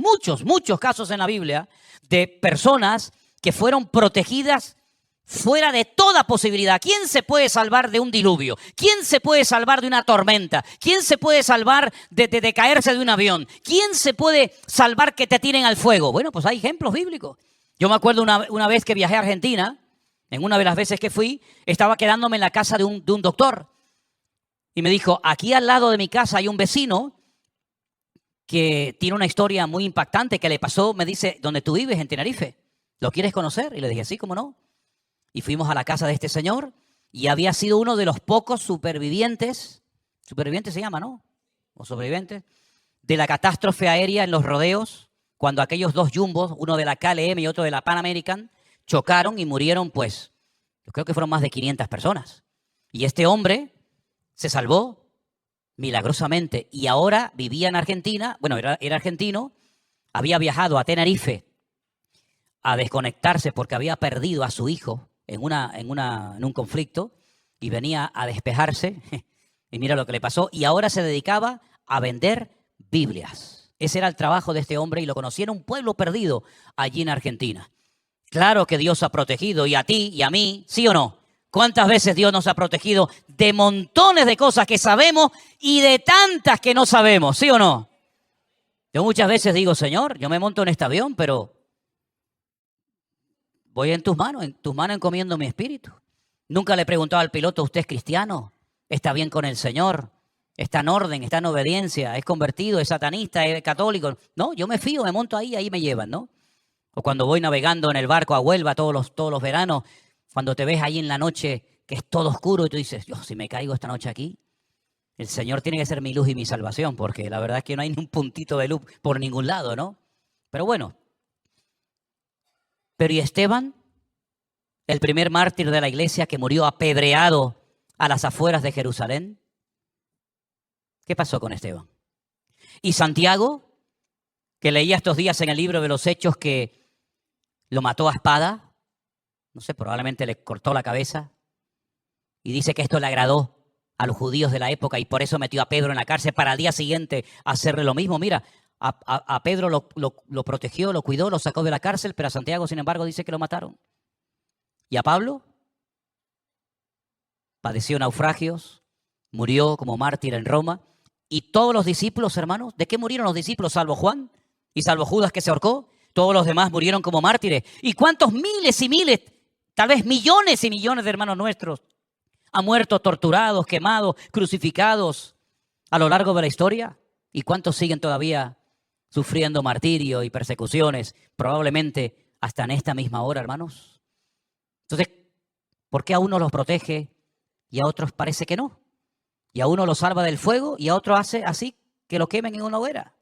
casos en la Biblia de personas que fueron protegidas fuera de toda posibilidad. ¿Quién se puede salvar de un diluvio? ¿Quién se puede salvar de una tormenta? ¿Quién se puede salvar de caerse de un avión? ¿Quién se puede salvar que te tiren al fuego? Bueno, pues hay ejemplos bíblicos. Yo me acuerdo una vez que viajé a Argentina, en una de las veces que fui, estaba quedándome en la casa de un doctor. Y me dijo, aquí al lado de mi casa hay un vecino que tiene una historia muy impactante que le pasó, me dice, donde tú vives, en Tenerife. ¿Lo quieres conocer? Y le dije, sí, ¿cómo no? Y fuimos a la casa de este señor y había sido uno de los pocos supervivientes se llama, ¿no? O sobrevivientes, de la catástrofe aérea en los rodeos, cuando aquellos dos jumbos, uno de la KLM y otro de la Pan American, chocaron y murieron, pues, yo creo que fueron más de 500 personas. Y este hombre se salvó milagrosamente y ahora vivía en Argentina, bueno, era argentino, había viajado a Tenerife a desconectarse porque había perdido a su hijo en un conflicto y venía a despejarse y mira lo que le pasó y ahora se dedicaba a vender Biblias. Ese era el trabajo de este hombre y lo conocía en un pueblo perdido allí en Argentina. Claro que Dios ha protegido y a ti y a mí, ¿sí o no? ¿Cuántas veces Dios nos ha protegido de montones de cosas que sabemos y de tantas que no sabemos, ¿sí o no? Yo muchas veces digo, Señor, yo me monto en este avión, pero voy en tus manos encomiendo mi espíritu. Nunca le he preguntado al piloto, ¿usted es cristiano? ¿Está bien con el Señor? ¿Está en orden? ¿Está en obediencia? ¿Es convertido? ¿Es satanista? ¿Es católico? No, yo me fío, me monto ahí me llevan, ¿no? O cuando voy navegando en el barco a Huelva todos los veranos, cuando te ves ahí en la noche que es todo oscuro y tú dices, Dios, si me caigo esta noche aquí, el Señor tiene que ser mi luz y mi salvación, porque la verdad es que no hay ni un puntito de luz por ningún lado, ¿no? Pero bueno. Pero ¿y Esteban? El primer mártir de la iglesia que murió apedreado a las afueras de Jerusalén. ¿Qué pasó con Esteban? ¿Y Santiago? Que leía estos días en el libro de los Hechos que lo mató a espada. No sé, probablemente le cortó la cabeza. Y dice que esto le agradó a los judíos de la época y por eso metió a Pedro en la cárcel para al día siguiente hacerle lo mismo. Mira, a Pedro lo protegió, lo cuidó, lo sacó de la cárcel, pero a Santiago, sin embargo, dice que lo mataron. ¿Y a Pablo? Padeció naufragios, murió como mártir en Roma. Y todos los discípulos, hermanos, ¿de qué murieron los discípulos salvo Juan y salvo Judas que se ahorcó? Todos los demás murieron como mártires. ¿Y cuántos miles y miles, tal vez millones y millones de hermanos nuestros han muerto torturados, quemados, crucificados a lo largo de la historia? ¿Y cuántos siguen todavía sufriendo martirio y persecuciones, probablemente hasta en esta misma hora, hermanos? Entonces, ¿por qué a uno los protege y a otros parece que no? Y a uno lo salva del fuego y a otro hace así que lo quemen en una hoguera.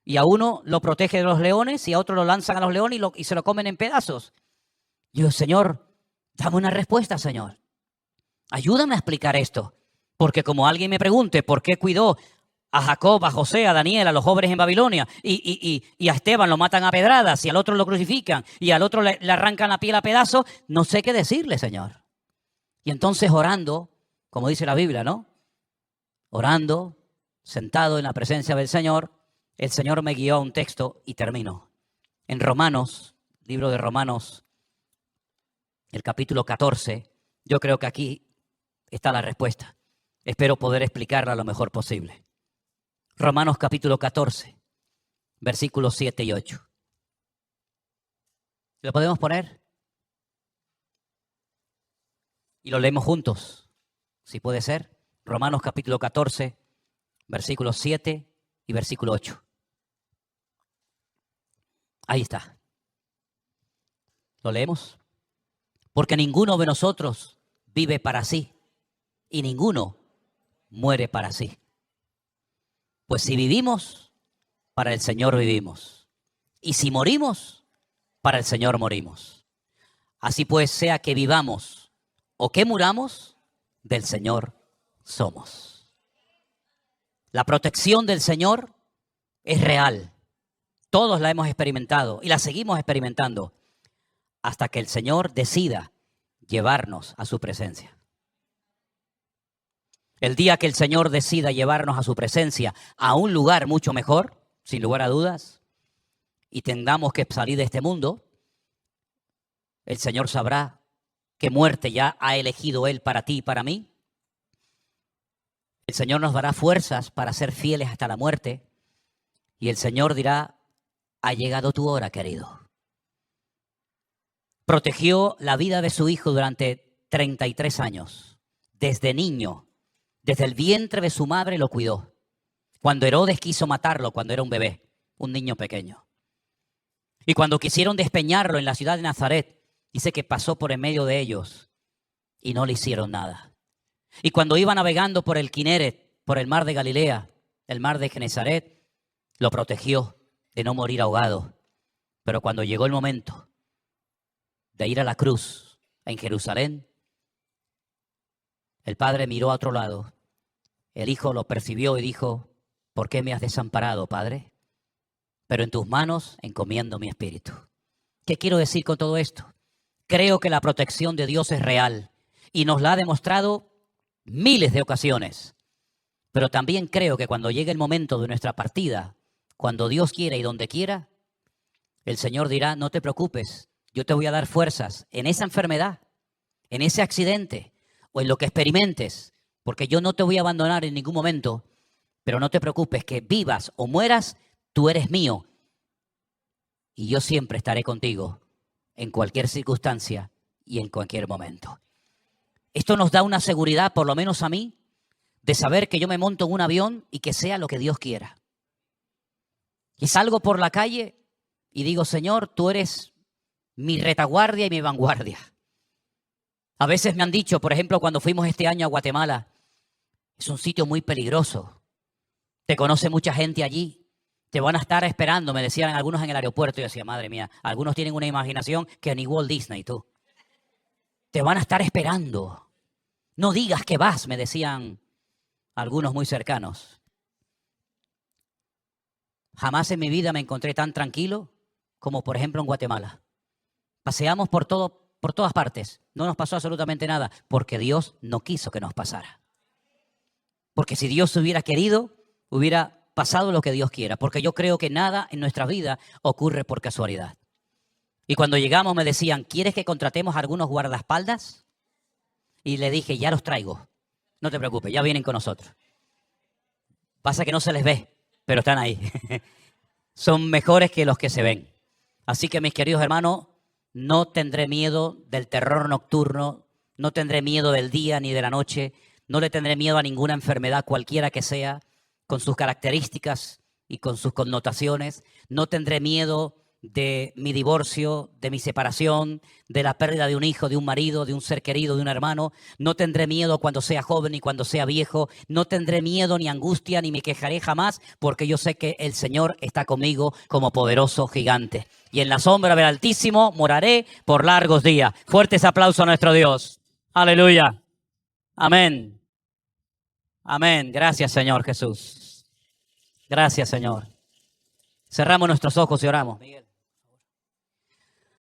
Y a uno lo protege de los leones y a otro lo lanzan a los leones y se lo comen en pedazos. Y yo, Señor, dame una respuesta, Señor. Ayúdame a explicar esto. Porque como alguien me pregunte por qué cuidó a Jacob, a José, a Daniel, a los jóvenes en Babilonia y a Esteban lo matan a pedradas y al otro lo crucifican y al otro le arrancan la piel a pedazos, no sé qué decirle, Señor. Y entonces orando, como dice la Biblia, ¿no? Orando, sentado en la presencia del Señor, el Señor me guió a un texto y termino. En Romanos, libro de Romanos, el capítulo 14, yo creo que aquí está la respuesta. Espero poder explicarla lo mejor posible. Romanos capítulo 14, versículos 7 y 8. ¿Lo podemos poner? Y lo leemos juntos, si puede ser. Romanos capítulo 14, versículos 7 y versículo 8. Ahí está. ¿Lo leemos? Porque ninguno de nosotros vive para sí y ninguno muere para sí. Pues si vivimos, para el Señor vivimos. Y si morimos, para el Señor morimos. Así pues, sea que vivamos o que muramos, del Señor somos. La protección del Señor es real. Todos la hemos experimentado y la seguimos experimentando hasta que el Señor decida llevarnos a su presencia. El día que el Señor decida llevarnos a su presencia a un lugar mucho mejor, sin lugar a dudas, y tengamos que salir de este mundo, el Señor sabrá qué muerte ya ha elegido Él para ti y para mí. El Señor nos dará fuerzas para ser fieles hasta la muerte. Y el Señor dirá, ha llegado tu hora, querido. Protegió la vida de su hijo durante 33 años. Desde niño, desde el vientre de su madre lo cuidó. Cuando Herodes quiso matarlo, cuando era un bebé, un niño pequeño. Y cuando quisieron despeñarlo en la ciudad de Nazaret, dice que pasó por en medio de ellos y no le hicieron nada. Y cuando iba navegando por el Kineret, por el mar de Galilea, el mar de Genesaret, lo protegió de no morir ahogado. Pero cuando llegó el momento de ir a la cruz en Jerusalén, el padre miró a otro lado. El hijo lo percibió y dijo, ¿por qué me has desamparado, Padre? Pero en tus manos encomiendo mi espíritu. ¿Qué quiero decir con todo esto? Creo que la protección de Dios es real y nos la ha demostrado miles de ocasiones. Pero también creo que cuando llegue el momento de nuestra partida, cuando Dios quiera y donde quiera, el Señor dirá, no te preocupes, yo te voy a dar fuerzas en esa enfermedad, en ese accidente o en lo que experimentes, porque yo no te voy a abandonar en ningún momento, pero no te preocupes, que vivas o mueras, tú eres mío y yo siempre estaré contigo en cualquier circunstancia y en cualquier momento. Esto nos da una seguridad, por lo menos a mí, de saber que yo me monto en un avión y que sea lo que Dios quiera. Y salgo por la calle y digo, Señor, tú eres mi retaguardia y mi vanguardia. A veces me han dicho, por ejemplo, cuando fuimos este año a Guatemala, es un sitio muy peligroso. Te conoce mucha gente allí. Te van a estar esperando, me decían algunos en el aeropuerto. Y yo decía, madre mía, algunos tienen una imaginación que ni Walt Disney, tú. Te van a estar esperando. No digas que vas, me decían algunos muy cercanos. Jamás en mi vida me encontré tan tranquilo como, por ejemplo, en Guatemala. Paseamos por todas partes. No nos pasó absolutamente nada porque Dios no quiso que nos pasara. Porque si Dios hubiera querido, hubiera pasado lo que Dios quiera. Porque yo creo que nada en nuestra vida ocurre por casualidad. Y cuando llegamos me decían, ¿quieres que contratemos a algunos guardaespaldas? Y le dije, ya los traigo. No te preocupes, ya vienen con nosotros. Pasa que no se les ve, pero están ahí. Son mejores que los que se ven. Así que, mis queridos hermanos, no tendré miedo del terror nocturno, no tendré miedo del día ni de la noche, no le tendré miedo a ninguna enfermedad, cualquiera que sea, con sus características y con sus connotaciones. No tendré miedo de mi divorcio, de mi separación, de la pérdida de un hijo, de un marido, de un ser querido, de un hermano. No tendré miedo cuando sea joven y cuando sea viejo. No tendré miedo ni angustia ni me quejaré jamás, porque yo sé que el Señor está conmigo como poderoso gigante. Y en la sombra del Altísimo moraré por largos días. Fuertes aplausos a nuestro Dios. Aleluya. Amén. Amén. Gracias, Señor Jesús. Gracias, Señor. Cerramos nuestros ojos y oramos, Miguel.